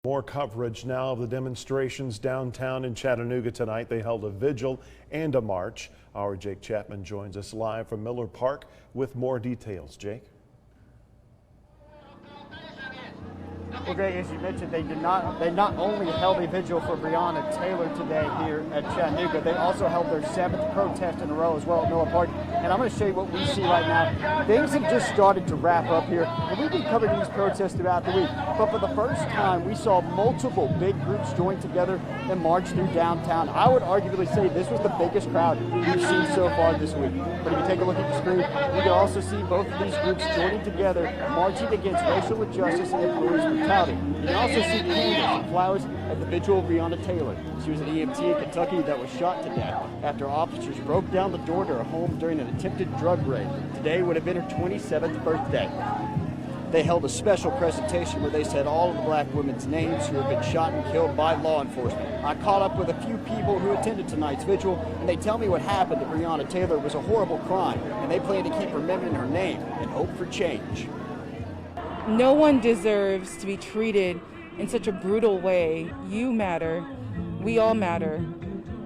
More coverage now of the demonstrations downtown in Chattanooga tonight. They held a vigil and a march. Our Jake Chapman joins us live from Miller Park with more details. Jake? Well, Greg, as you mentioned, they not only held a vigil for Breonna Taylor today here at Chattanooga, they also held their 7th protest in a row as well at Miller Park. And I'm going to show you what we see right now. Things have just started to wrap up here, and we've been covering these protests throughout the week. But for the first time, we saw multiple big groups join together and march through downtown. I would arguably say this was the biggest crowd we've seen so far this week. But if you take a look at the screen, you can also see both of these groups joining together, marching against racial injustice and police brutality. You can also see candles and flowers at the vigil of Breonna Taylor. She was an EMT in Kentucky that was shot to death after officers broke down the door to her home during an attempted drug raid. Today would have been her 27th birthday. They held a special presentation where they said all of the black women's names who have been shot and killed by law enforcement. I caught up with a few people who attended tonight's vigil, and they tell me what happened to Breonna Taylor was a horrible crime, and they plan to keep remembering her name and hope for change. No one deserves to be treated in such a brutal way. You matter. We all matter.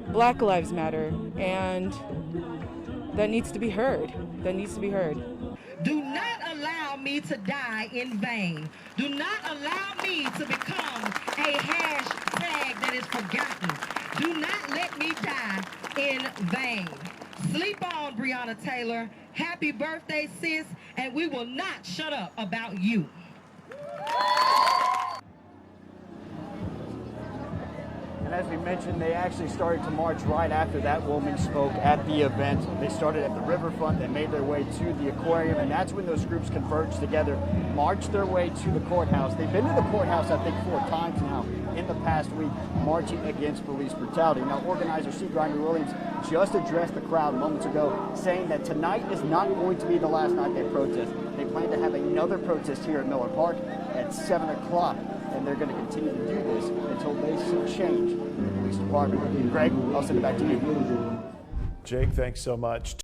Black lives matter. And that needs to be heard. That needs to be heard. Do not allow me to die in vain. Do not allow me to become a hashtag that is forgotten. Do not let me die in vain. Sleep on, Breonna Taylor. Happy birthday, sis, and we will not shut up about you. And as we mentioned, they actually started to march right after that woman spoke at the event. They started at the riverfront, they made their way to the aquarium, and that's when those groups converged together, marched their way to the courthouse. They've been to the courthouse, I think, 4 times now in the past week, marching against police brutality. Now, organizer C. Grimy Williams just addressed the crowd moments ago, saying that tonight is not going to be the last night they protest. They plan to have another protest here at Miller Park at 7 o'clock, and they're going to continue to do this until they see change in the police department. Greg, I'll send it back to you. Jake, thanks so much.